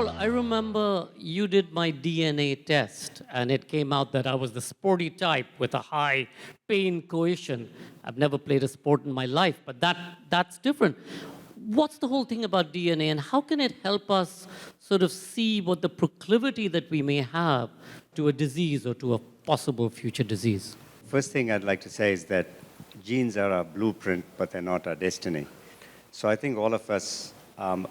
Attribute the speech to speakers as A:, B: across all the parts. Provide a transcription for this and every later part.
A: Paul, I remember you did my DNA test, and it came out that I was the sporty type with a high pain coefficient. I've never played a sport in my life, but that's different. What's the whole thing about DNA, and how can it help us sort of see what the proclivity that we may have to a disease or to a possible future disease?
B: First thing I'd like to say is that genes are our blueprint, but they're not our destiny. So I think all of us,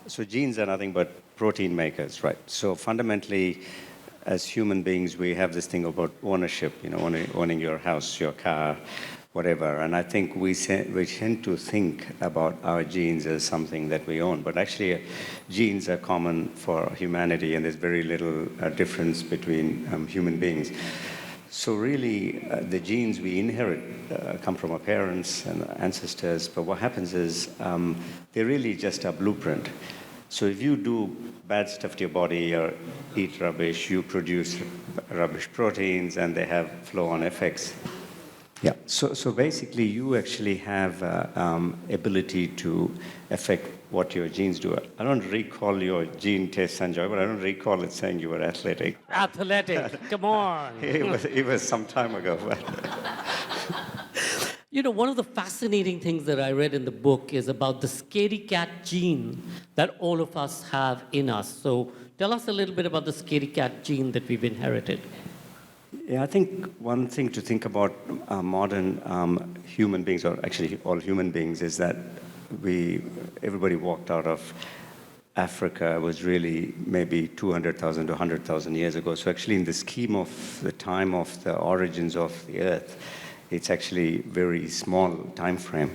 B: so genes are nothing but protein makers, right? So fundamentally, as human beings, we have this thing about ownership, owning your house, your car, whatever. And I think we tend to think about our genes as something that we own. But actually, genes are common for humanity, and there's very little difference between human beings. So really, the genes we inherit come from our parents and ancestors, but what happens is they're really just our blueprint. So if you do bad stuff to your body or eat rubbish, you produce rubbish proteins, and they have flow-on effects. Yeah, so basically you actually have ability to affect what your genes do. I don't recall your gene test, Sanjoy, but I don't recall it saying you were athletic.
A: Athletic, come on.
B: It was some time ago.
A: One of the fascinating things that I read in the book is about the scaredy cat gene that all of us have in us. So tell us a little bit about the scaredy cat gene that we've inherited.
B: Yeah, I think one thing to think about modern human beings, or actually all human beings, is that everybody walked out of Africa was really maybe 200,000 to 100,000 years ago. So actually in the scheme of the time of the origins of the Earth, it's actually very small time frame.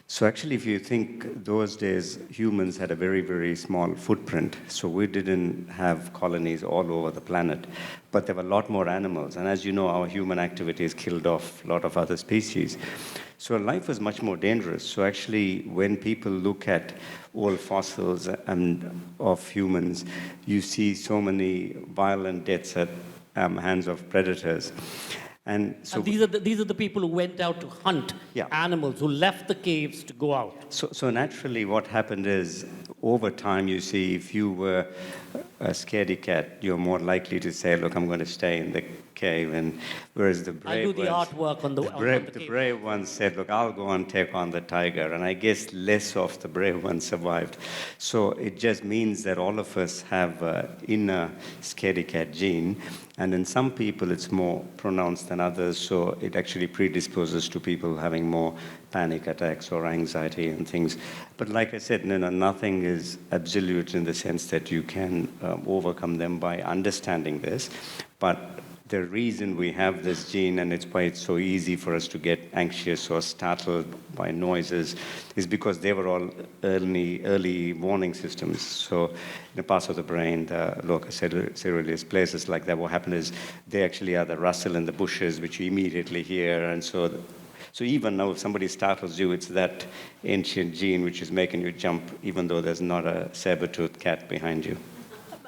B: So actually, if you think those days, humans had a very, very small footprint. So we didn't have colonies all over the planet, but there were a lot more animals. And as you know, our human activities killed off a lot of other species. So life was much more dangerous. So actually, when people look at old fossils of humans, you see so many violent deaths at hands of predators. And
A: these are the people who went out to hunt animals, who left the caves to go out.
B: So naturally what happened is, over time, you see, if you were a scaredy cat, you're more likely to say, look, I'm going to stay in the cave. And whereas the brave
A: I'll do the artwork on
B: the brave ones said, look, I'll go and take on the tiger. And I guess less of the brave ones survived. So it just means that all of us have inner scaredy cat gene. And in some people, it's more pronounced than others, so it actually predisposes to people having more panic attacks or anxiety and things. But like I said, nothing is absolute in the sense that you can overcome them by understanding this. But the reason we have this gene, and it's why it's so easy for us to get anxious or startled by noises, is because they were all early warning systems. So in the parts of the brain, the locus coeruleus, places like that, what happened is they actually are the rustle in the bushes, which you immediately hear. And so even now, if somebody startles you, it's that ancient gene which is making you jump, even though there's not a saber-toothed cat behind you.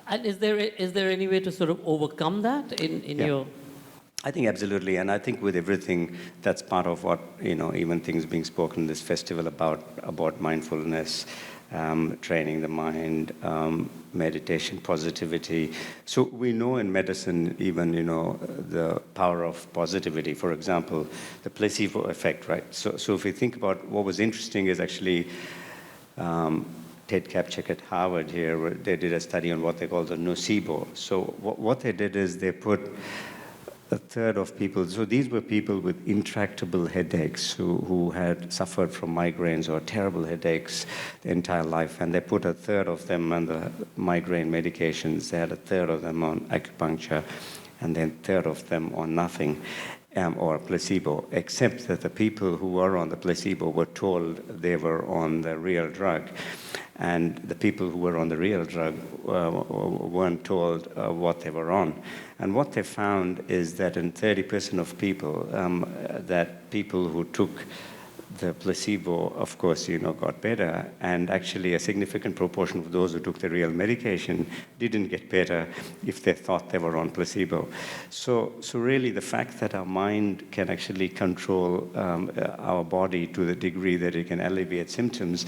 A: And is there any way to sort of overcome that in your...
B: I think absolutely, and I think with everything, that's part of what, even things being spoken in this festival about mindfulness, training the mind, meditation, positivity. So we know in medicine even, the power of positivity. For example, the placebo effect, right? So if we think about what was interesting is actually... Ted Kapchak at Harvard here, where they did a study on what they call the nocebo. So what they did is they put a third of people, so these were people with intractable headaches who had suffered from migraines or terrible headaches their entire life, and they put a third of them on the migraine medications, they had a third of them on acupuncture, and then a third of them on nothing. Or placebo, except that the people who were on the placebo were told they were on the real drug. And the people who were on the real drug weren't told what they were on. And what they found is that in 30% of people, that people who took the placebo, of course, got better. And actually, a significant proportion of those who took the real medication didn't get better if they thought they were on placebo. So really, the fact that our mind can actually control our body to the degree that it can alleviate symptoms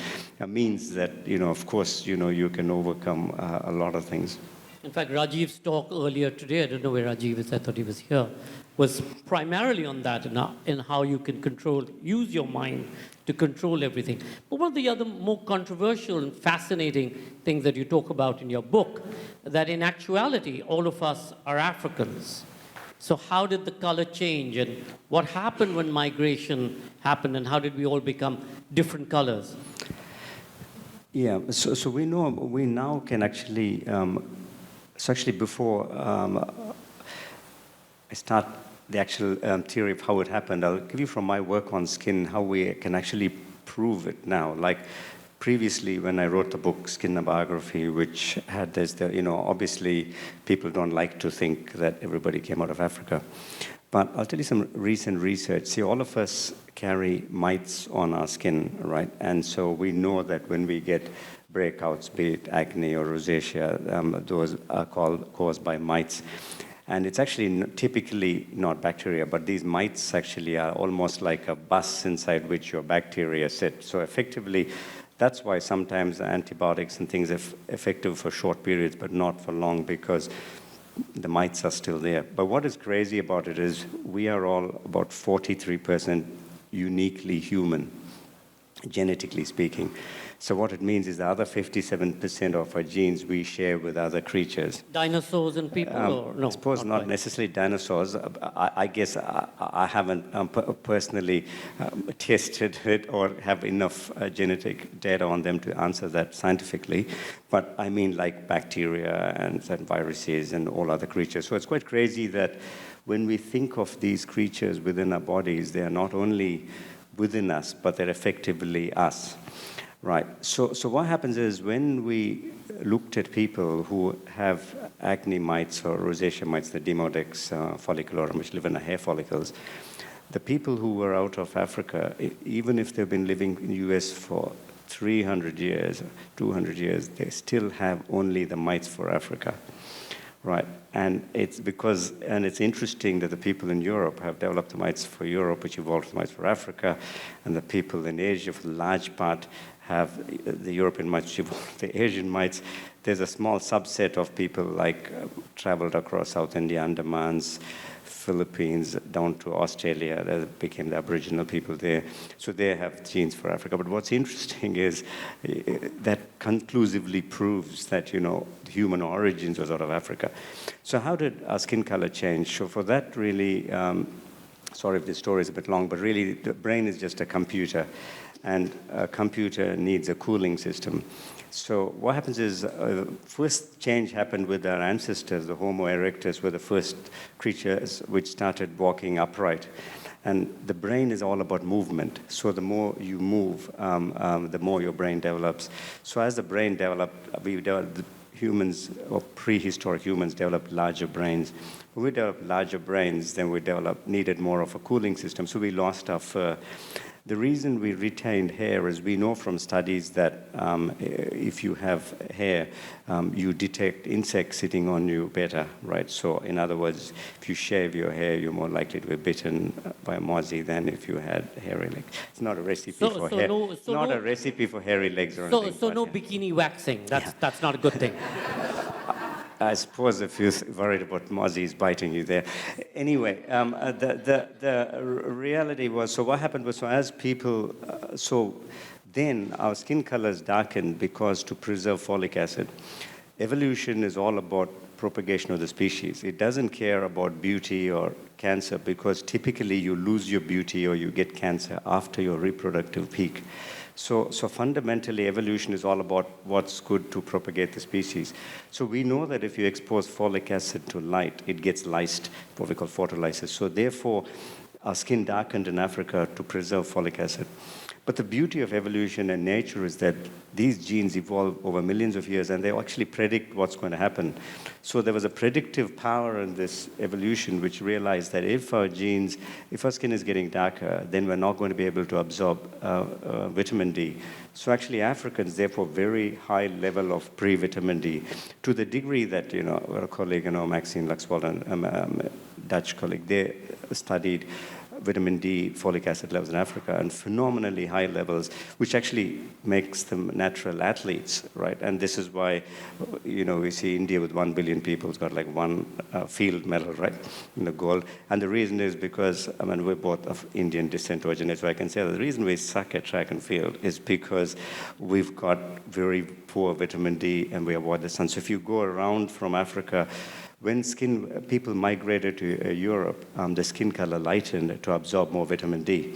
B: means that, of course, you can overcome a lot of things.
A: In fact, Rajiv's talk earlier today, I don't know where Rajiv is, I thought he was here, was primarily on that, in how you can use your mind to control everything. But one of the other more controversial and fascinating things that you talk about in your book, that in actuality, all of us are Africans. So how did the color change, and what happened when migration happened, and how did we all become different colors?
B: Yeah, so we now can actually, before I start the actual theory of how it happened, I'll give you from my work on skin how we can actually prove it now. Like previously, when I wrote the book Skin, a Biography, which had this, obviously people don't like to think that everybody came out of Africa. But I'll tell you some recent research. See, all of us carry mites on our skin, right? And so we know that when we get breakouts, be it acne or rosacea, those are caused by mites. And it's actually typically not bacteria, but these mites actually are almost like a bus inside which your bacteria sit. So effectively, that's why sometimes antibiotics and things are effective for short periods, but not for long, because the mites are still there. But what is crazy about it is we are all about 43% uniquely human, genetically speaking. So what it means is the other 57% of our genes we share with other creatures.
A: Dinosaurs and people, or no?
B: I suppose not necessarily dinosaurs. I guess I haven't personally tested it or have enough genetic data on them to answer that scientifically. But I mean like bacteria and viruses and all other creatures. So it's quite crazy that when we think of these creatures within our bodies, they are not only within us, but they're effectively us. Right. So what happens is when we looked at people who have acne mites or rosacea mites, the Demodex folliculorum, which live in the hair follicles, the people who were out of Africa, even if they've been living in the US for 300 years, 200 years, they still have only the mites for Africa. Right. And it's interesting that the people in Europe have developed the mites for Europe, which evolved the mites for Africa, and the people in Asia, for the large part, have the European mites, the Asian mites. There's a small subset of people like traveled across South India, Andamans, Philippines, down to Australia, that became the Aboriginal people there. So they have genes for Africa. But what's interesting is that conclusively proves that, the human origins was out of Africa. So how did our skin color change? So for that, really, sorry if this story is a bit long, but really the brain is just a computer. And a computer needs a cooling system. So what happens is, first change happened with our ancestors. The Homo erectus were the first creatures which started walking upright. And the brain is all about movement. So the more you move, the more your brain develops. So as the brain developed, the humans, or prehistoric humans, developed larger brains. When we developed larger brains, then we needed more of a cooling system. So we lost our fur. The reason we retained hair is we know from studies that if you have hair, you detect insects sitting on you better, right? So in other words, if you shave your hair, you're more likely to be bitten by a mozzie than if you had hairy legs. It's not a recipe for hair. A recipe for hairy legs or anything.
A: So no bikini waxing. That's not a good thing.
B: I suppose if you're worried about mozzies biting you there. Anyway, the reality was, so what happened was, so as people, then our skin colors darkened because to preserve folic acid. Evolution is all about propagation of the species. It doesn't care about beauty or cancer because typically you lose your beauty or you get cancer after your reproductive peak. So fundamentally, evolution is all about what's good to propagate the species. So we know that if you expose folic acid to light, it gets lysed, what we call photolysis. So therefore, our skin darkened in Africa to preserve folic acid. But the beauty of evolution and nature is that these genes evolve over millions of years and they actually predict what's going to happen. So there was a predictive power in this evolution which realized that if our skin is getting darker, then we're not going to be able to absorb vitamin D. So actually Africans, therefore, very high level of pre-vitamin D, to the degree that, our colleague, Maxine Luxwald, Dutch colleague, they studied vitamin D, folic acid levels in Africa, and phenomenally high levels, which actually makes them natural athletes, right? And this is why, we see India with 1 billion people has got like one field medal, right, in the gold. And the reason is because, we're both of Indian descent originally, so I can say that the reason we suck at track and field is because we've got very poor vitamin D and we avoid the sun. So if you go around from Africa, when people migrated to Europe, the skin color lightened to absorb more vitamin D.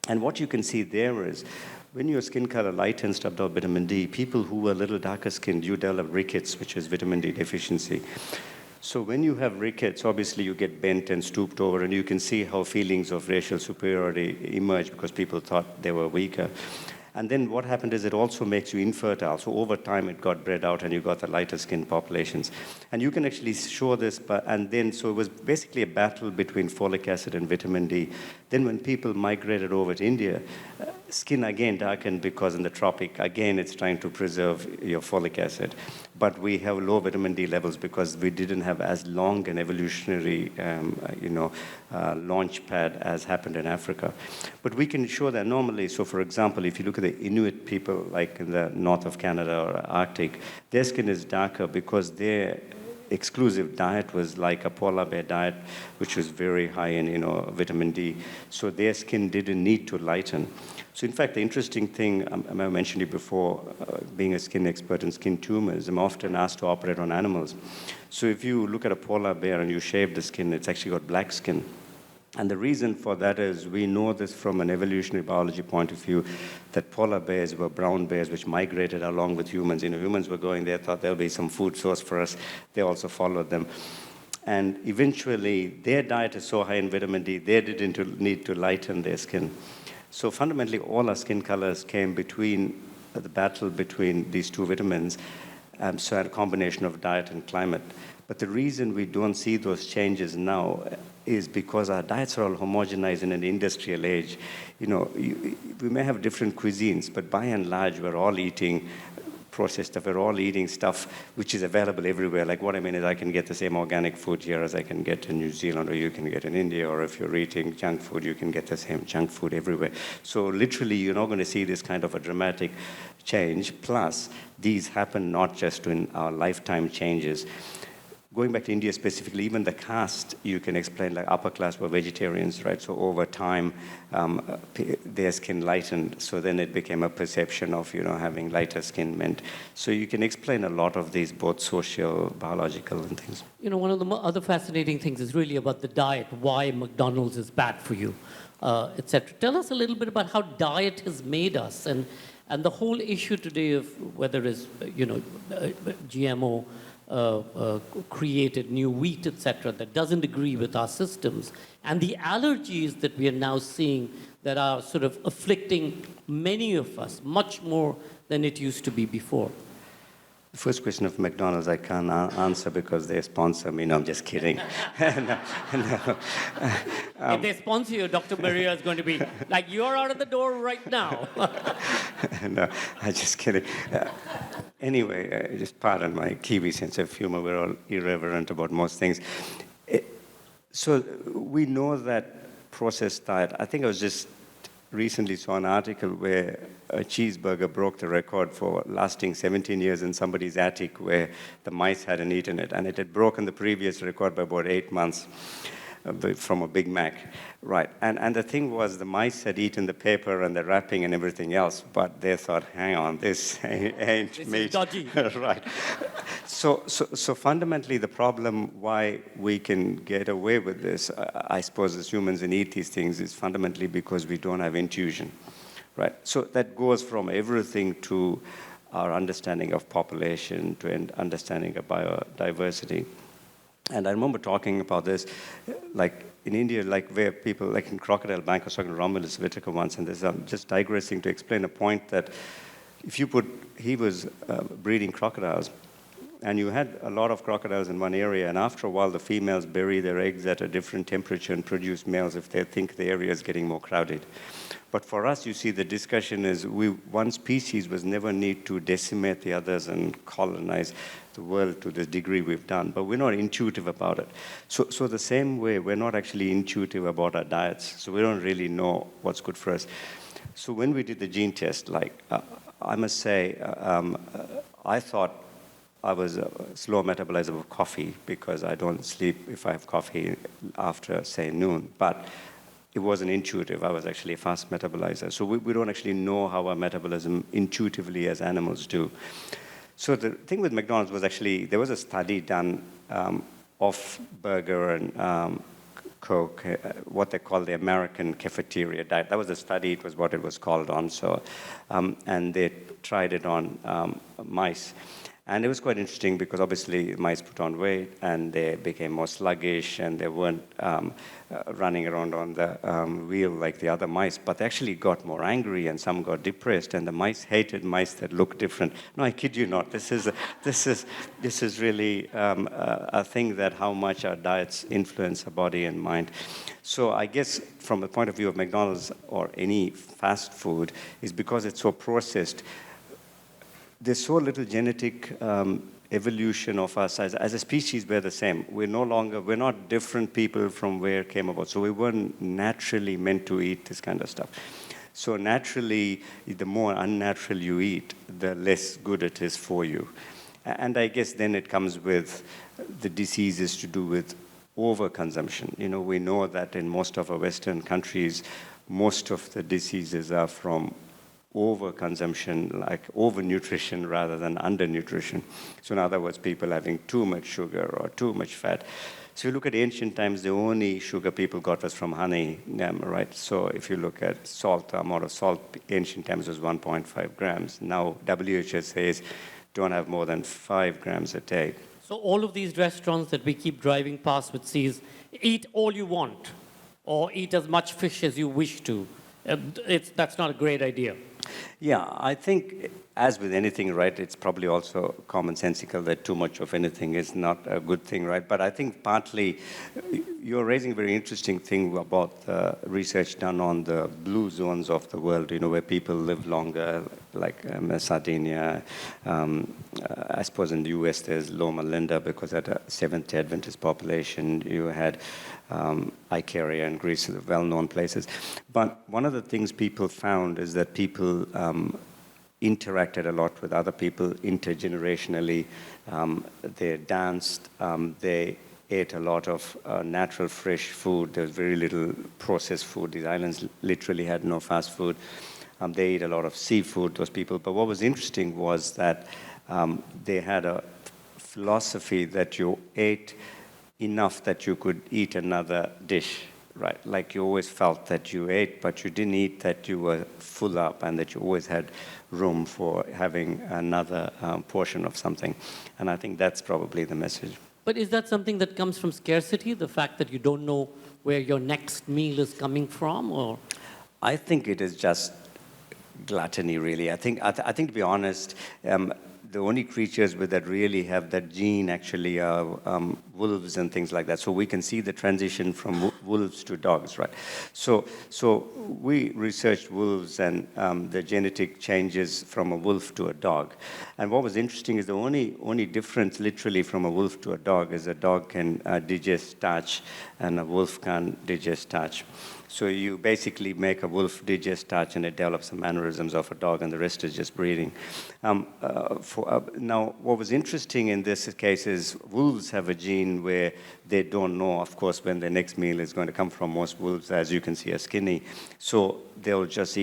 B: And what you can see there is, when your skin color lightens to absorb vitamin D, people who were a little darker skinned, you develop rickets, which is vitamin D deficiency. So when you have rickets, obviously you get bent and stooped over, and you can see how feelings of racial superiority emerge because people thought they were weaker. And then what happened is it also makes you infertile. So over time, it got bred out, and you got the lighter skin populations. And you can actually show this, so it was basically a battle between folic acid and vitamin D. Then when people migrated over to India, skin again darkened because in the tropic, again, it's trying to preserve your folic acid. But we have low vitamin D levels because we didn't have as long an evolutionary, launch pad as happened in Africa. But we can show that normally. So for example, if you look at the Inuit people, like in the north of Canada or Arctic, their skin is darker because their exclusive diet was like a polar bear diet, which was very high in, vitamin D. So their skin didn't need to lighten. So in fact, the interesting thing, I mentioned it before, being a skin expert in skin tumors, I'm often asked to operate on animals. So if you look at a polar bear and you shave the skin, it's actually got black skin. And the reason for that is we know this from an evolutionary biology point of view, that polar bears were brown bears which migrated along with humans. Humans were going there, thought there'll be some food source for us. They also followed them. And eventually, their diet is so high in vitamin D, they didn't need to lighten their skin. So fundamentally, all our skin colors came between the battle between these two vitamins, so a combination of diet and climate. But the reason we don't see those changes now is because our diets are all homogenized in an industrial age. We may have different cuisines, but by and large, we're all eating processed stuff. We're all eating stuff which is available everywhere. Like what I mean is I can get the same organic food here as I can get in New Zealand, or you can get in India, or if you're eating junk food, you can get the same junk food everywhere. So literally, you're not going to see this kind of a dramatic change. Plus, these happen not just in our lifetime changes. Going back to India specifically, even the caste, you can explain, like upper class were vegetarians, right? So over time, their skin lightened. So then it became a perception of, having lighter skin meant. So you can explain a lot of these, both social, biological, and things.
A: One of the other fascinating things is really about the diet, why McDonald's is bad for you, etc. Tell us a little bit about how diet has made us, and the whole issue today of whether it's, GMO, created new wheat, etc., that doesn't agree with our systems, and the allergies that we are now seeing that are sort of afflicting many of us much more than it used to be before.
B: The first question of McDonald's I can't answer because they sponsor me. No, I'm just kidding. No.
A: If they sponsor you, Dr. Maria is going to be like, you're out of the door right now.
B: No, I'm just kidding. Anyway, just pardon my Kiwi sense of humor. We're all irreverent about most things. So we know that processed diet, I think I was just recently saw an article where a cheeseburger broke the record for lasting 17 years in somebody's attic where the mice hadn't eaten it. And it had broken the previous record by about 8 months from a Big Mac. Right. And the thing was, the mice had eaten the paper and the wrapping and everything else, but they thought, hang on, this ain't
A: this
B: meat.
A: Is dodgy.
B: Right. So fundamentally, the problem why we can get away with this, I suppose, as humans and eat these things, is fundamentally because we don't have intuition. Right. So that goes from everything to our understanding of population to an understanding of biodiversity. And I remember talking about this, like in India, like where people, like in Crocodile Bank, I was talking to Romulus Whitaker once, and this, I'm just digressing to explain a point that if you put, he was breeding crocodiles, and you had a lot of crocodiles in one area, and after a while, the females bury their eggs at a different temperature and produce males if they think the area is getting more crowded. But for us, you see, the discussion is one species was never need to decimate the others and colonize the world to the degree we've done, but we're not intuitive about it. So the same way, we're not actually intuitive about our diets, so we don't really know what's good for us. So when we did the gene test, I must say, I thought I was a slow metabolizer of coffee because I don't sleep if I have coffee after, say, noon. But it wasn't intuitive. I was actually a fast metabolizer. So we don't actually know how our metabolism intuitively as animals do. So the thing with McDonald's was actually, there was a study done of burger and Coke, what they call the American cafeteria diet. That was the study, it was what it was called on. So, and they tried it on mice. And it was quite interesting because obviously mice put on weight and they became more sluggish and they weren't running around on the wheel like the other mice, but they actually got more angry and some got depressed, and the mice hated mice that looked different. No, I kid you not. This is really a thing that how much our diets influence our body and mind. So I guess from the point of view of McDonald's or any fast food is because it's so processed. There's so little genetic evolution of us as a species. We're the same. We're not different people from where it came about. So we weren't naturally meant to eat this kind of stuff. So naturally, the more unnatural you eat, the less good it is for you. And I guess then it comes with the diseases to do with overconsumption. You know, we know that in most of our Western countries, most of the diseases are from overconsumption, like overnutrition rather than undernutrition. So in other words, people having too much sugar or too much fat. So you look at ancient times, the only sugar people got was from honey, right? So if you look at salt, the amount of salt ancient times was 1.5 grams. Now WHO says don't have more than 5 grams a day.
A: So all of these restaurants that we keep driving past with says, eat all you want, or eat as much fish as you wish to. That's not a great idea.
B: Yeah, I think, as with anything, right, it's probably also commonsensical that too much of anything is not a good thing, right? But I think partly you're raising a very interesting thing about the research done on the blue zones of the world, you know, where people live longer, like Sardinia. I suppose in the US there's Loma Linda because at a Seventh-day Adventist population, you had Icaria and Greece, the well-known places. But one of the things people found is that people interacted a lot with other people intergenerationally. They danced, they ate a lot of natural fresh food. There was very little processed food. These islands literally had no fast food. They ate a lot of seafood, those people. But what was interesting was that they had a philosophy that you ate enough that you could eat another dish, right? Like you always felt that you ate, but you didn't eat that you were full up and that you always had room for having another portion of something. And I think that's probably the message.
A: But is that something that comes from scarcity, the fact that you don't know where your next meal is coming from, or?
B: I think it is just gluttony, really. I think to be honest, the only creatures that really have that gene actually are wolves and things like that. So we can see the transition from wolves to dogs, right? So we researched wolves and the genetic changes from a wolf to a dog. And what was interesting is the only difference literally from a wolf to a dog is a dog can digest starch and a wolf can't digest starch. So you basically make a wolf digest starch and it develops the mannerisms of a dog, and the rest is just breeding. Now, what was interesting in this case is wolves have a gene where they don't know, of course, when their next meal is going to come from. Most wolves, as you can see, are skinny. So they'll just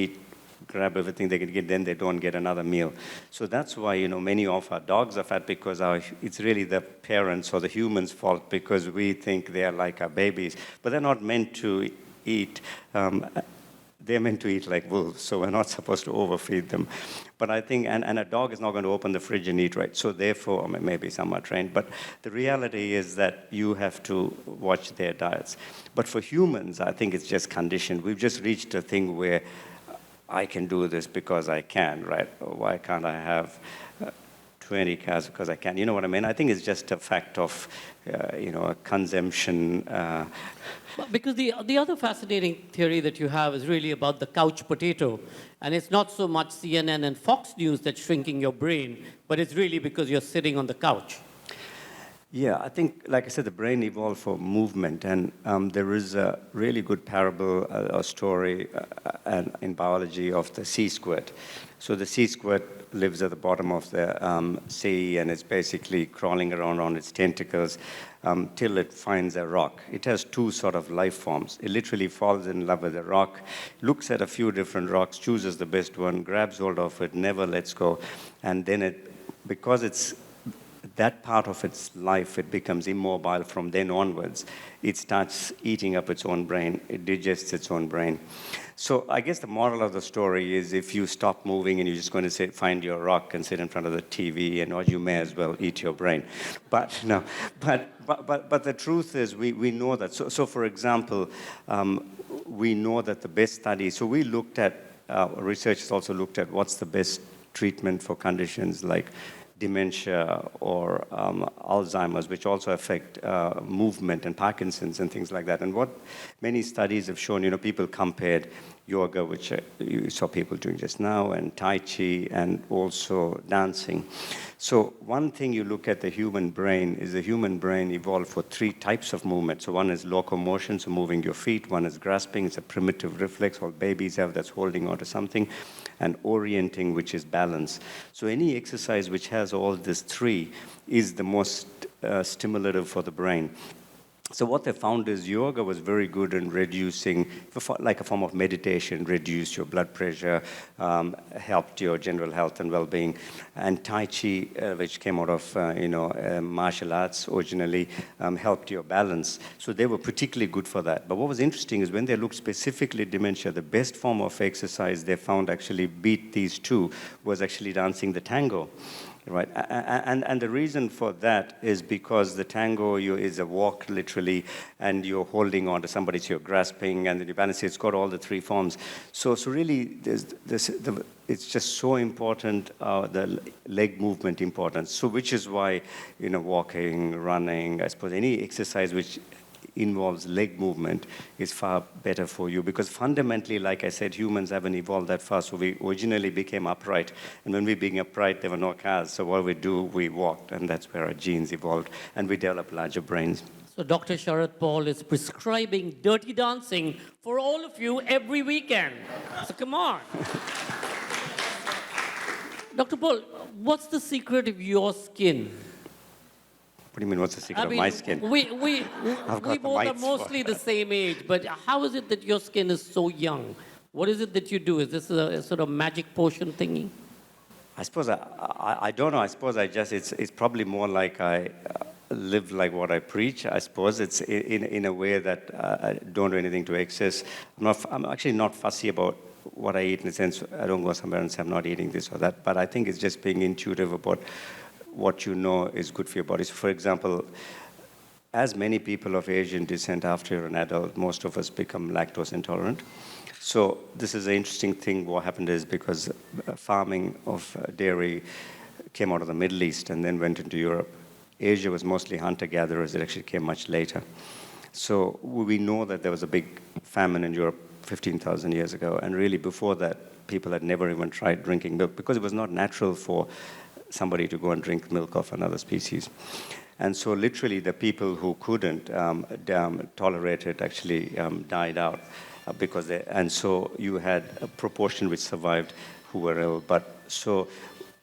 B: grab everything they can get, then they don't get another meal. So that's why, you know, many of our dogs are fat because it's really the parents or the humans' fault because we think they are like our babies. But they're not meant to eat. they're meant to eat like wolves, so we're not supposed to overfeed them. But I think, and a dog is not going to open the fridge and eat, right? So therefore, I mean, maybe some are trained, but the reality is that you have to watch their diets. But for humans, I think it's just conditioned. We've just reached a thing where I can do this because I can, right? Why can't I have 20 cars because I can? You know what I mean? I think it's just a fact of, consumption.
A: Because the other fascinating theory that you have is really about the couch potato. And it's not so much CNN and Fox News that's shrinking your brain, but it's really because you're sitting on the couch.
B: Yeah, I think, like I said, the brain evolved for movement, and there is a really good parable, a story in biology of the sea squirt. So the sea squirt lives at the bottom of the sea, and it's basically crawling around on its tentacles till it finds a rock. It has two sort of life forms. It literally falls in love with a rock, looks at a few different rocks, chooses the best one, grabs hold of it, never lets go, and then because it's that part of its life, it becomes immobile from then onwards. It starts eating up its own brain. It digests its own brain. So I guess the moral of the story is if you stop moving and you're just going to find your rock and sit in front of the TV, or you may as well eat your brain. But no, but the truth is we know that. So for example, we know that the best studies, so we looked at, researchers also looked at what's the best treatment for conditions like dementia or Alzheimer's, which also affect movement, and Parkinson's and things like that. And what many studies have shown, people compared yoga, which you saw people doing just now, and Tai Chi, and also dancing. So one thing you look at the human brain is the human brain evolved for 3 types of movement. So one is locomotion, so moving your feet. One is grasping, it's a primitive reflex all babies have that's holding on to something. And orienting, which is balance. So any exercise which has all these 3 is the most stimulative for the brain. So what they found is yoga was very good in reducing, like a form of meditation, reduced your blood pressure, helped your general health and well-being. And Tai Chi, which came out of martial arts originally, helped your balance. So they were particularly good for that. But what was interesting is when they looked specifically at dementia, the best form of exercise they found actually beat these 2 was actually dancing the tango. Right, and the reason for that is because the tango is a walk literally, and you're holding on to somebody, so you're grasping, and then you balance it. It's got all the 3 forms. So really, it's just so important, the leg movement important. So which is why, walking, running, I suppose any exercise which involves leg movement is far better for you, because fundamentally, like I said, humans haven't evolved that far. So we originally became upright, and when we became upright, there were no cars. So what we walked, and that's where our genes evolved, and we developed larger brains.
A: So Dr. Sharad Paul is prescribing dirty dancing for all of you every weekend. So come on. Dr. Paul, what's the secret of your skin?
B: What do you mean, what's the secret of my skin?
A: We both are
B: mites
A: mostly the same age, but how is it that your skin is so young? What is it that you do? Is this a sort of magic potion thingy?
B: I suppose I don't know. I suppose it's probably more like I live like what I preach. I suppose it's in a way that I don't do anything to excess. I'm actually not fussy about what I eat, in the sense I don't go somewhere and say I'm not eating this or that. But I think it's just being intuitive about what you know is good for your body. So for example, as many people of Asian descent, after you're an adult, most of us become lactose intolerant. So this is an interesting thing. What happened is because farming of dairy came out of the Middle East and then went into Europe. Asia was mostly hunter-gatherers. It actually came much later. So we know that there was a big famine in Europe 15,000 years ago. And really before that, people had never even tried drinking milk because it was not natural for somebody to go and drink milk of another species. And so literally the people who couldn't tolerate it actually died out and so you had a proportion which survived who were ill. But so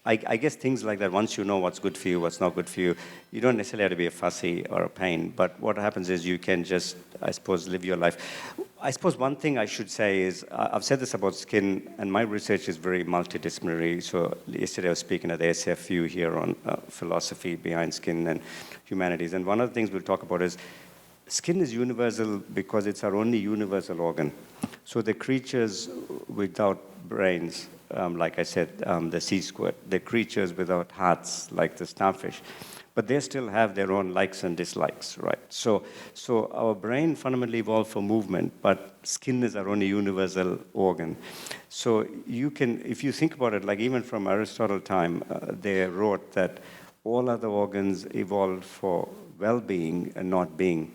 B: I guess things like that, once you know what's good for you, what's not good for you, you don't necessarily have to be a fussy or a pain. But what happens is you can just, I suppose, live your life. I suppose one thing I should say is, I've said this about skin, and my research is very multidisciplinary. So yesterday I was speaking at the SFU here on philosophy behind skin and humanities. And one of the things we'll talk about is Skin is universal because it's our only universal organ. So the creatures without brains, like I said, the sea squirt, the creatures without hearts, like the starfish, but they still have their own likes and dislikes, right? So our brain fundamentally evolved for movement, but skin is our only universal organ. So you can, if you think about it, like even from Aristotle time, they wrote that all other organs evolved for well-being and not being.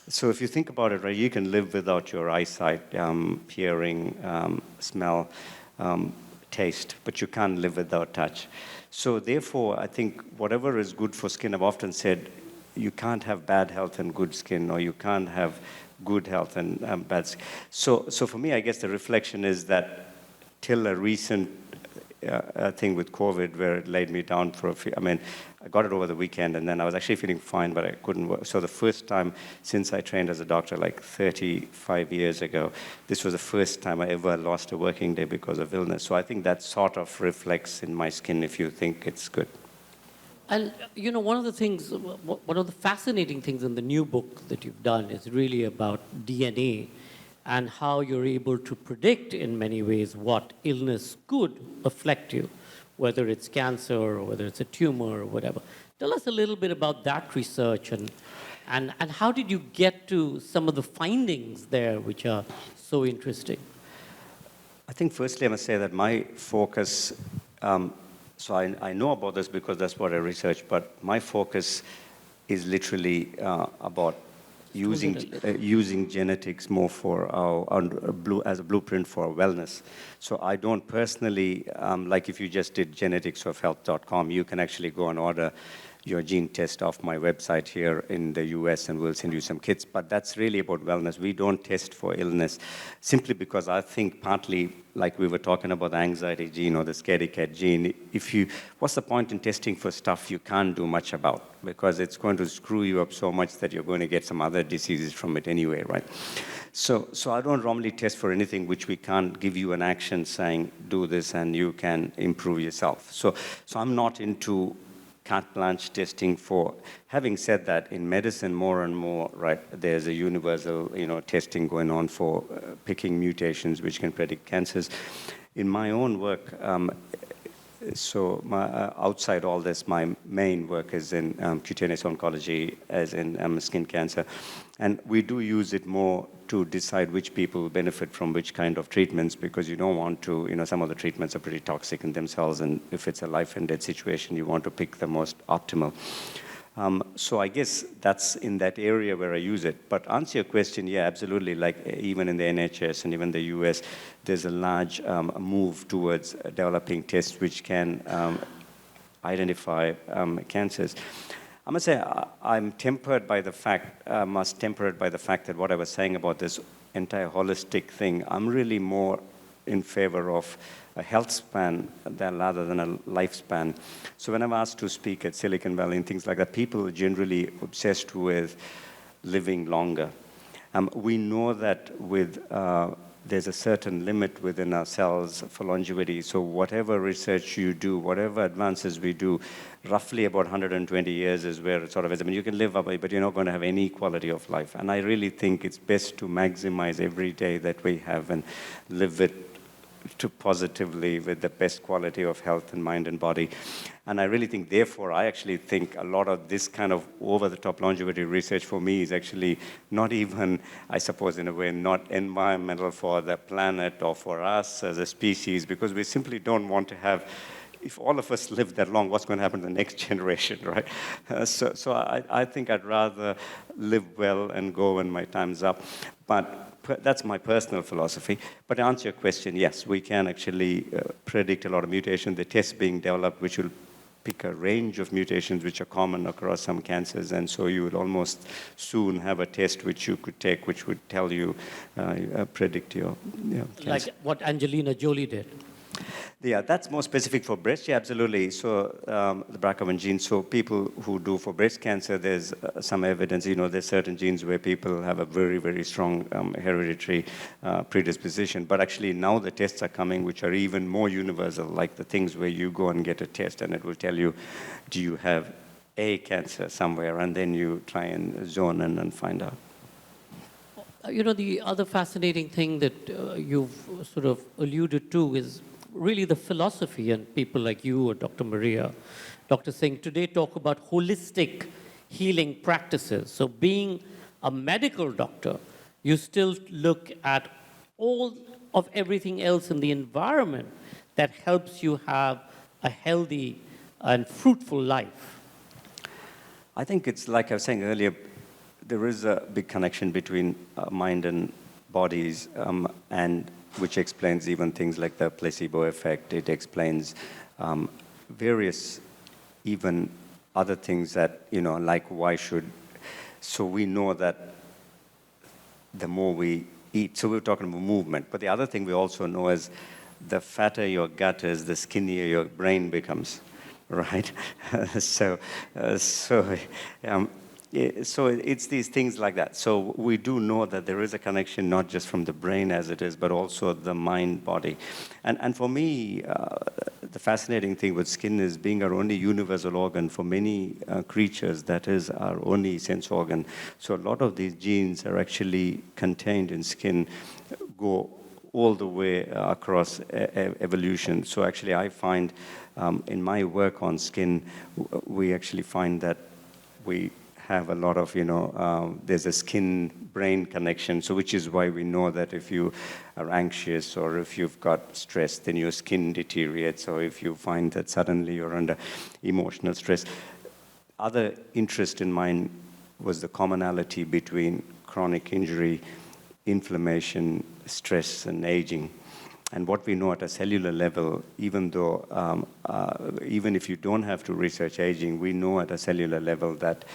B: So if you think about it, right, you can live without your eyesight, hearing, smell, taste, but you can't live without touch. So therefore, I think whatever is good for skin, I've often said, you can't have bad health and good skin, or you can't have good health and bad skin. So for me, I guess the reflection is that till a recent thing with COVID where it laid me down for a few, I mean, I got it over the weekend and then I was actually feeling fine, but I couldn't work. So the first time since I trained as a doctor like 35 years ago, this was the first time I ever lost a working day because of illness. So I think that sort of reflects in my skin if you think it's good.
A: And, you know, one of the fascinating things in the new book that you've done is really about DNA and how you're able to predict in many ways what illness could afflict you, whether it's cancer or whether it's a tumor or whatever. Tell us a little bit about that research and how did you get to some of the findings there which are so interesting?
B: I think firstly I must say that my focus, so I know about this because that's what I researched, but my focus is literally about using genetics more for as a blueprint for wellness. So I don't personally, like if you just did geneticsofhealth.com, you can actually go and order your gene test off my website here in the US and we'll send you some kits. But that's really about wellness. We don't test for illness simply because I think partly, like we were talking about the anxiety gene or the scaredy cat gene, what's the point in testing for stuff you can't do much about? Because it's going to screw you up so much that you're going to get some other diseases from it anyway, right? So I don't normally test for anything which we can't give you an action saying, do this and you can improve yourself. So I'm not into carte blanche testing for. Having said that, in medicine more and more, right, there's a universal, testing going on for picking mutations which can predict cancers. In my own work, outside all this, my main work is in cutaneous oncology, as in skin cancer. And we do use it more to decide which people benefit from which kind of treatments, because you don't want to, some of the treatments are pretty toxic in themselves, and if it's a life and death situation, you want to pick the most optimal. So I guess that's in that area where I use it. But answer your question, yeah, absolutely. Like even in the NHS and even the US, there's a large move towards developing tests which can identify cancers. I must say I'm tempered by the fact that what I was saying about this entire holistic thing, I'm really more in favor of a health span rather than a lifespan. So when I'm asked to speak at Silicon Valley and things like that, people are generally obsessed with living longer. We know that there's a certain limit within ourselves for longevity. So whatever research you do, whatever advances we do, roughly about 120 years is where it sort of is. I mean, you can live up, but you're not going to have any quality of life. And I really think it's best to maximize every day that we have and live it positively with the best quality of health and mind and body. And I really think, therefore, I actually think a lot of this kind of over-the-top longevity research for me is actually not even, I suppose, in a way, not environmental for the planet or for us as a species, because we simply don't want to have, if all of us live that long, what's going to happen to the next generation, right? So I think I'd rather live well and go when my time's up. But that's my personal philosophy. But to answer your question, yes, we can actually predict a lot of mutations. The tests being developed, which will pick a range of mutations which are common across some cancers, and so you would almost soon have a test which you could take, which would tell you, predict your cancer.
A: Like what Angelina Jolie did.
B: Yeah, that's more specific for breast. Yeah, absolutely. So the BRCA1 gene. So people who do for breast cancer, there's some evidence. There's certain genes where people have a very, very strong hereditary predisposition. But actually, now the tests are coming, which are even more universal, like the things where you go and get a test, and it will tell you, do you have a cancer somewhere, and then you try and zone in and find out.
A: You know, the other fascinating thing that you've sort of alluded to is really the philosophy, and people like you or Dr. Maria, Dr. Singh, today talk about holistic healing practices. So being a medical doctor, you still look at all of everything else in the environment that helps you have a healthy and fruitful life.
B: I think it's like I was saying earlier, there is a big connection between mind and bodies, and which explains even things like the placebo effect. It explains various, even other things that, like why should. So we know that the more we eat, so we're talking about movement, but the other thing we also know is the fatter your gut is, the skinnier your brain becomes, right? so, so it's these things like that. So we do know that there is a connection, not just from the brain as it is, but also the mind, body. And for me, the fascinating thing with skin is being our only universal organ for many creatures, that is our only sense organ. So a lot of these genes are actually contained in skin, go all the way across evolution. So actually I find in my work on skin, we actually find that we have a lot of, there's a skin-brain connection, so which is why we know that if you are anxious or if you've got stress, then your skin deteriorates, or if you find that suddenly you're under emotional stress. Other interest in mine was the commonality between chronic injury, inflammation, stress, and aging. And what we know at a cellular level, even though, even if you don't have to research aging, we know at a cellular level that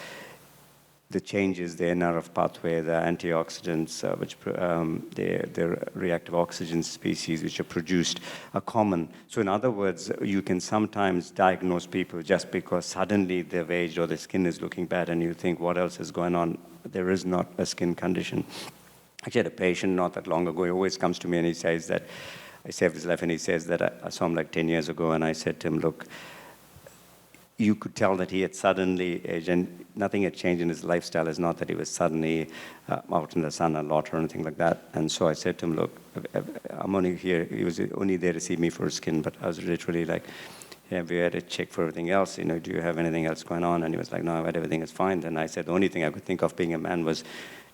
B: the changes, the NRF pathway, the antioxidants, which the reactive oxygen species, which are produced, are common. So in other words, you can sometimes diagnose people just because suddenly they've aged or their skin is looking bad, and you think, what else is going on? There is not a skin condition. Actually, I had a patient not that long ago. He always comes to me and he says that, I saved his life, and he says that I saw him like 10 years ago, and I said to him, look, you could tell that he had suddenly aged, and nothing had changed in his lifestyle. It's not that he was suddenly out in the sun a lot or anything like that. And so I said to him, look, I'm only here. He was only there to see me for skin, but I was literally like, have you had a check for everything else? Do you have anything else going on? And he was like, no, I've had everything is fine. Then I said, the only thing I could think of being a man was,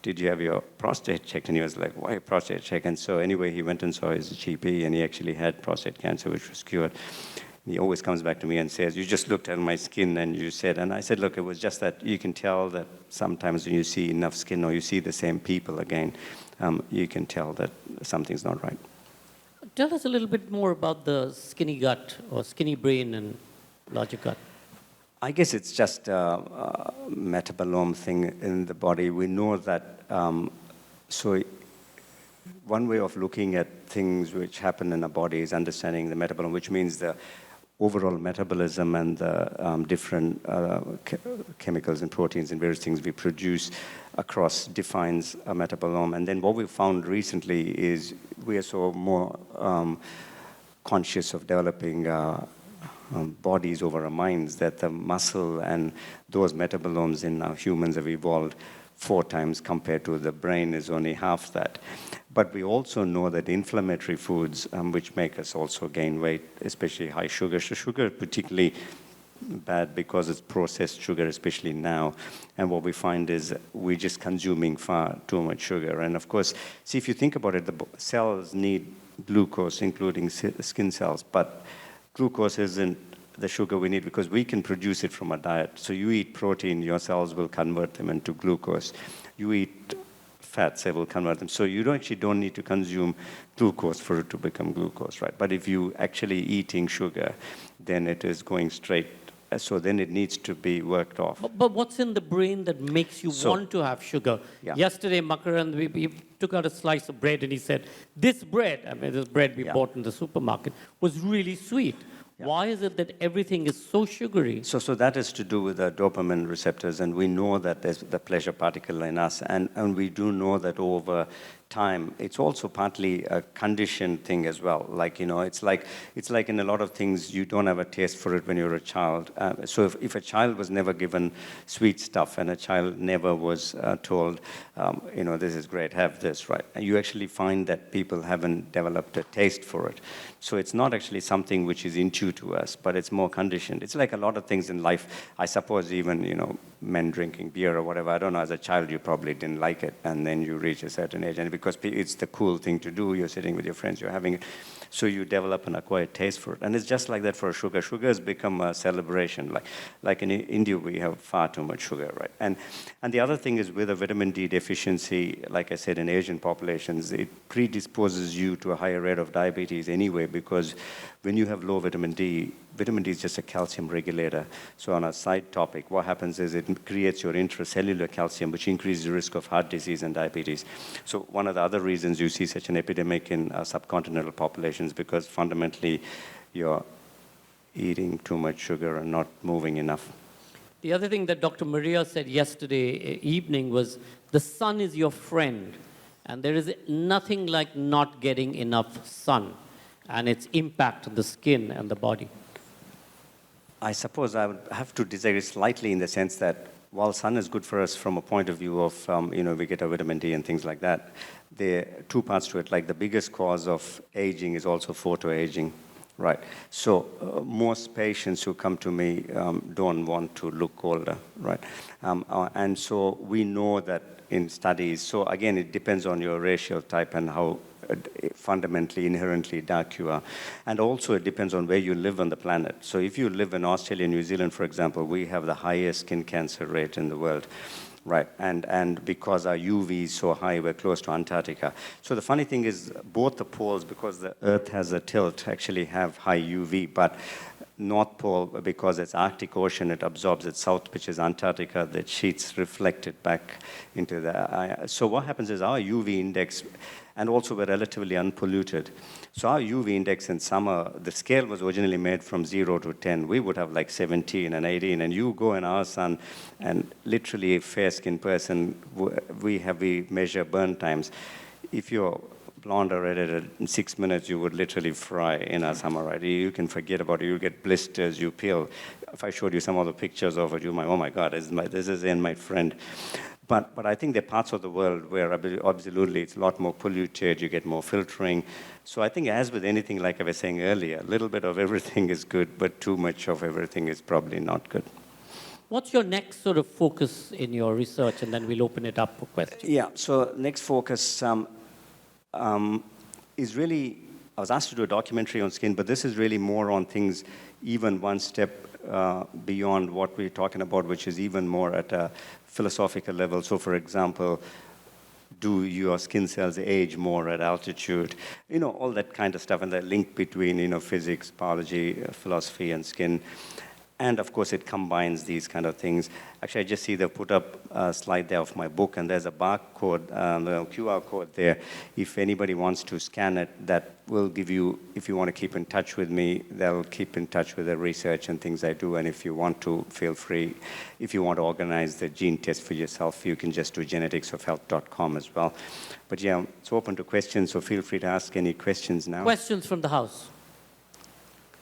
B: did you have your prostate checked? And he was like, why a prostate check? And so anyway, he went and saw his GP, and he actually had prostate cancer, which was cured. He always comes back to me and says, you just looked at my skin and you said, and I said, look, it was just that you can tell that sometimes when you see enough skin or you see the same people again, you can tell that something's not right.
A: Tell us a little bit more about the skinny gut or skinny brain and larger gut.
B: I guess it's just a metabolome thing in the body. We know that, so one way of looking at things which happen in a body is understanding the metabolome, which means the overall metabolism and the different chemicals and proteins and various things we produce across defines a metabolome. And then what we found recently is we are so more conscious of developing bodies over our minds, that the muscle and those metabolomes in our humans have evolved 4 times compared to the brain is only half that. But we also know that inflammatory foods, which make us also gain weight, especially high sugar. So sugar is particularly bad because it's processed sugar, especially now. And what we find is we're just consuming far too much sugar. And of course, see, if you think about it, the cells need glucose, including skin cells. But glucose isn't the sugar we need because we can produce it from a diet. So you eat protein, your cells will convert them into glucose. You eat fats, they will convert them. So you actually don't need to consume glucose for it to become glucose, right? But if you actually eating sugar, then it is going straight. So then it needs to be worked off.
A: But what's in the brain that makes you want to have sugar?
B: Yeah.
A: Yesterday, Makaran, we took out a slice of bread and he said, this bread, this bread we bought in the supermarket, was really sweet. Yeah. Why is it that everything is so sugary?
B: So that is to do with the dopamine receptors, and we know that there's the pleasure particle in us, and we do know that over time, it's also partly a conditioned thing as well. Like, it's like in a lot of things, you don't have a taste for it when you're a child. So if a child was never given sweet stuff and a child never was told, this is great, have this, right? And you actually find that people haven't developed a taste for it. So it's not actually something which is intuitive to us, but it's more conditioned. It's like a lot of things in life. I suppose even, men drinking beer or whatever, I don't know, as a child you probably didn't like it, and then you reach a certain age, and because it's the cool thing to do, you're sitting with your friends, you're having it, so you develop an acquired taste for it. And it's just like that for sugar. Sugar has become a celebration. Like in India, we have far too much sugar, right? And the other thing is with a vitamin D deficiency, like I said, in Asian populations, it predisposes you to a higher rate of diabetes anyway, because when you have low vitamin D is just a calcium regulator. So on a side topic, what happens is it creates your intracellular calcium, which increases the risk of heart disease and diabetes. So one of the other reasons you see such an epidemic in subcontinental populations, because fundamentally you're eating too much sugar and not moving enough.
A: The other thing that Dr. Maria said yesterday evening was, the sun is your friend, and there is nothing like not getting enough sun and its impact on the skin and the body.
B: I suppose I would have to disagree slightly in the sense that while sun is good for us from a point of view of, we get a vitamin D and things like that, there are two parts to it. Like the biggest cause of aging is also photoaging, right? So most patients who come to me don't want to look older, right? And so we know that in studies, so again, it depends on your racial type and how fundamentally, inherently dark you are. And also it depends on where you live on the planet. So if you live in Australia, New Zealand, for example, we have the highest skin cancer rate in the world. Right, and because our UV is so high, we're close to Antarctica. So the funny thing is, both the poles, because the Earth has a tilt, actually have high UV, but North Pole, because it's Arctic Ocean, it absorbs it. South, which is Antarctica, the sheets reflect it back into the... So what happens is our UV index, and also we're relatively unpolluted. So our UV index in summer, the scale was originally made from 0 to 10. We would have like 17 and 18, and you go in our sun, and literally a fair-skinned person, we measure burn times. If you're blonde or redheaded, in 6 minutes you would literally fry in our summer, right? You can forget about it. You get blisters, you peel. If I showed you some of the pictures of it, you might, oh my God, this is in my friend. But I think there are parts of the world where absolutely it's a lot more polluted, you get more filtering. So I think as with anything, like I was saying earlier, a little bit of everything is good, but too much of everything is probably not good.
A: What's your next sort of focus in your research? And then we'll open it up for questions.
B: Yeah, so next focus is really, I was asked to do a documentary on skin, but this is really more on things even one step beyond what we're talking about, which is even more at a philosophical level. So for example, do your skin cells age more at altitude? All that kind of stuff, and the link between, physics, biology, philosophy, and skin. And of course, it combines these kind of things. Actually, I just see they've put up a slide there of my book, and there's a barcode, the QR code there. If anybody wants to scan it, that will give you, if you want to keep in touch with me, they'll keep in touch with the research and things I do. And if you want to, feel free. If you want to organize the gene test for yourself, you can just do geneticsofhealth.com as well. But yeah, it's open to questions, so feel free to ask any questions now.
A: Questions from the house?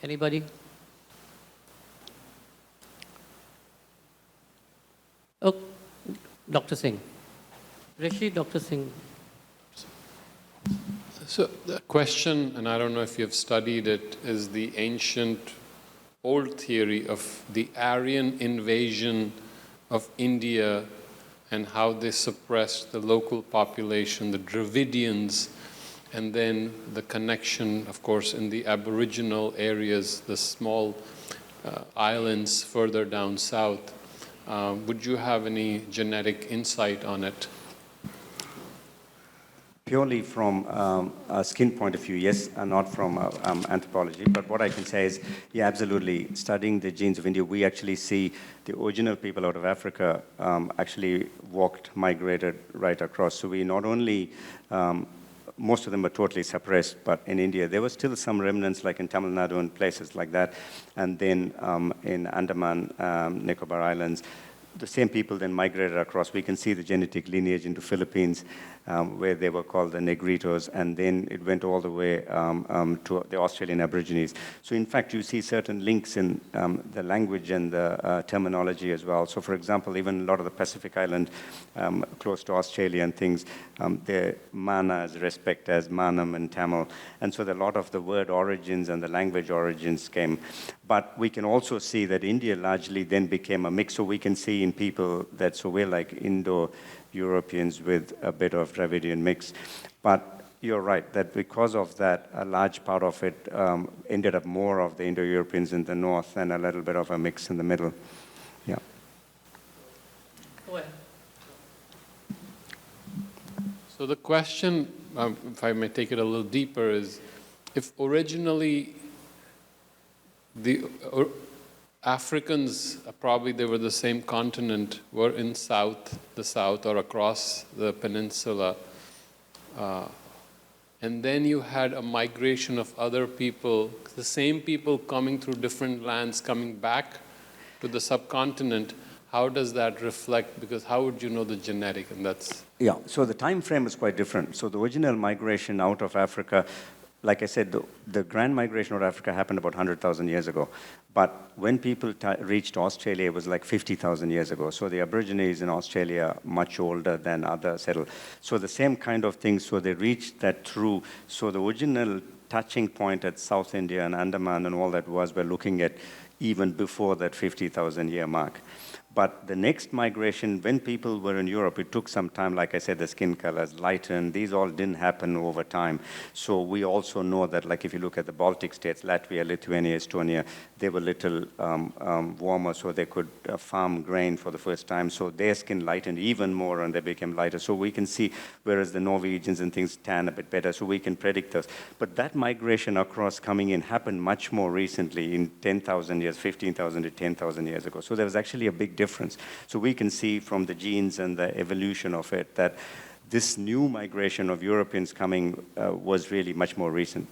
A: Anybody? Oh, Dr. Singh. Rishi, Dr. Singh.
C: So the question, and I don't know if you've studied it, is the ancient old theory of the Aryan invasion of India and how they suppressed the local population, the Dravidians, and then the connection, of course, in the Aboriginal areas, the small islands further down south. Would you have any genetic insight on it?
B: Purely from a skin point of view, yes, and not from anthropology. But what I can say is, yeah, absolutely. Studying the genes of India, we actually see the original people out of Africa actually migrated right across. So we not only, most of them were totally suppressed, but in India, there were still some remnants, like in Tamil Nadu and places like that. And then in Andaman, Nicobar Islands, the same people then migrated across. We can see the genetic lineage into Philippines, where they were called the Negritos, and then it went all the way to the Australian Aborigines. So in fact, you see certain links in the language and the terminology as well. So for example, even a lot of the Pacific Island, close to Australia and things, the mana is respect as manam and Tamil. And so a lot of the word origins and the language origins came. But we can also see that India largely then became a mix. So we can see in people that, so we're like Indo-Europeans with a bit of Dravidian mix. But you're right, that because of that, a large part of it ended up more of the Indo-Europeans in the north and a little bit of a mix in the middle. Yeah.
A: Go ahead.
C: So the question, if I may take it a little deeper, is if originally the Africans, probably they were the same continent, were in the south or across the peninsula, and then you had a migration of other people, the same people coming through different lands, coming back to the subcontinent. How does that reflect? Because how would you know the genetic? And that's...
B: Yeah, so the time frame is quite different. So the original migration out of Africa, like I said, the grand migration out of Africa happened about 100,000 years ago. But when people reached Australia, it was like 50,000 years ago. So the Aborigines in Australia are much older than other settled. So the same kind of thing, so they reached that through. So the original touching point at South India and Andaman and all that was, we're looking at even before that 50,000 year mark. But the next migration, when people were in Europe, it took some time. Like I said, the skin colors lightened. These all didn't happen over time. So we also know that, like if you look at the Baltic states, Latvia, Lithuania, Estonia, they were little warmer, so they could farm grain for the first time. So their skin lightened even more, and they became lighter. So we can see, whereas the Norwegians and things tan a bit better, so we can predict those. But that migration across coming in happened much more recently, in 10,000 years, 15,000 to 10,000 years ago. So there was actually a big difference. So we can see from the genes and the evolution of it that this new migration of Europeans coming was really much more recent.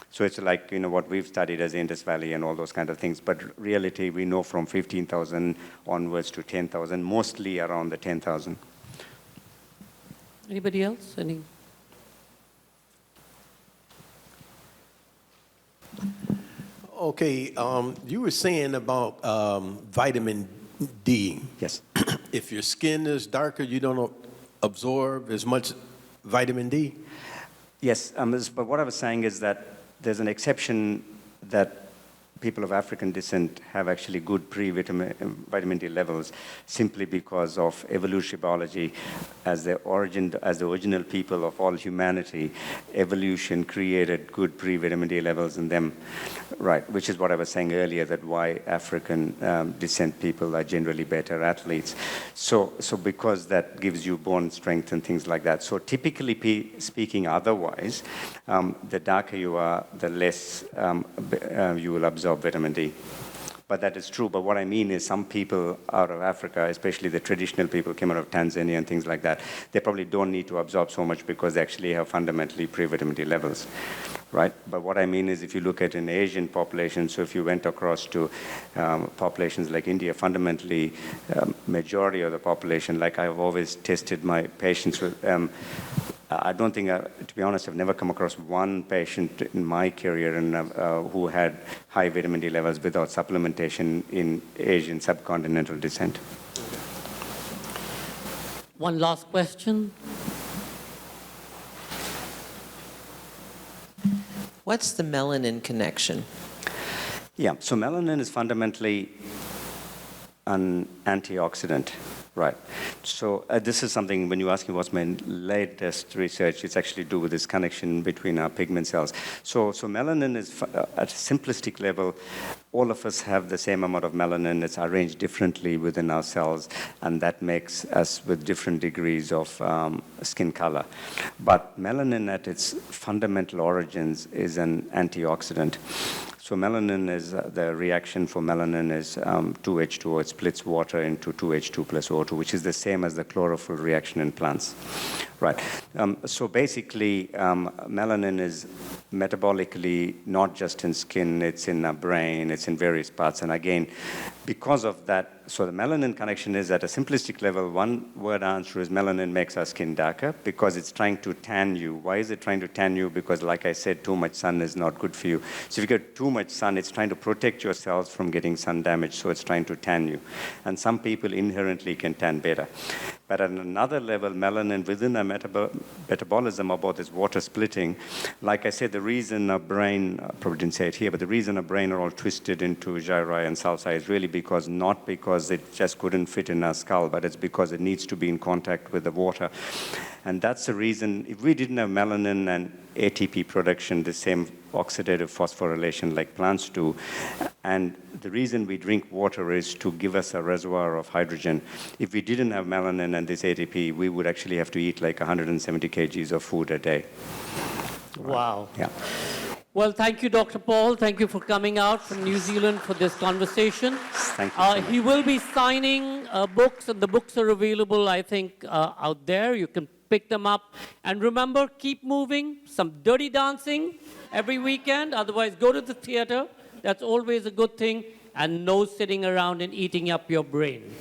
B: So it's like, what we've studied as Indus Valley and all those kind of things. But reality, we know from 15,000 onwards to 10,000, mostly around the 10,000.
A: Anybody else?
D: Okay, you were saying about vitamin D.
B: Yes.
D: If your skin is darker, you don't absorb as much vitamin D?
B: Yes, but what I was saying is that there's an exception that people of African descent have actually good vitamin D levels simply because of evolutionary biology. As the original people of all humanity, evolution created good pre-vitamin D levels in them, right? Which is what I was saying earlier, that why African descent people are generally better athletes. So because that gives you bone strength and things like that. So typically speaking otherwise, the darker you are, the less you will absorb vitamin D. But that is true. But what I mean is some people out of Africa, especially the traditional people came out of Tanzania and things like that, they probably don't need to absorb so much because they actually have fundamentally pre-vitamin D levels, right? But what I mean is if you look at an Asian population, so if you went across to populations like India, fundamentally majority of the population, like I've always tested my patients with, I don't think, to be honest, I've never come across one patient in my career who had high vitamin D levels without supplementation in Asian subcontinental descent.
A: One last question.
E: What's the melanin connection?
B: Yeah, so melanin is fundamentally an antioxidant. Right. So this is something, when you ask me what's my latest research, it's actually to do with this connection between our pigment cells. So melanin is, at a simplistic level, all of us have the same amount of melanin. It's arranged differently within our cells, and that makes us with different degrees of skin color. But melanin at its fundamental origins is an antioxidant. So melanin is, the reaction for melanin is 2H2O. It splits water into 2H2 plus O2, which is the same as the chlorophyll reaction in plants, Right. So basically, melanin is metabolically not just in skin, it's in our brain, it's in various parts. And again, because of that, so the melanin connection is at a simplistic level, one word answer is melanin makes our skin darker because it's trying to tan you. Why is it trying to tan you? Because like I said, too much sun is not good for you. So if you get too much sun, it's trying to protect your cells from getting sun damage, so it's trying to tan you. And some people inherently can tan better. But at another level, melanin within a metabolism about this water splitting, like I said, the reason our brain, probably didn't say it here, but the reason our brain are all twisted into gyri and salsa is really because, not because it just couldn't fit in our skull, but it's because it needs to be in contact with the water. And that's the reason, if we didn't have melanin and ATP production, the same oxidative phosphorylation like plants do, and the reason we drink water is to give us a reservoir of hydrogen. If we didn't have melanin and this ATP, we would actually have to eat like 170 kgs of food a day.
A: Wow.
B: Yeah.
A: Well, thank you, Dr. Paul. Thank you for coming out from New Zealand for this conversation.
B: Thank you so much.
A: He will be signing books, and the books are available, I think, out there. You can pick them up. And remember, keep moving. Some dirty dancing every weekend. Otherwise, go to the theater. That's always a good thing. And no sitting around and eating up your brain.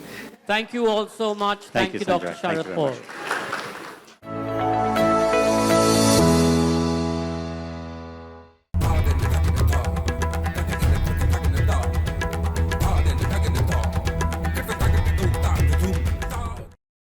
A: Thank you all so much. Thank you,
B: Sanjoy.
A: Dr.
B: Thank you
A: Sharad
B: very
A: Paul.
B: much.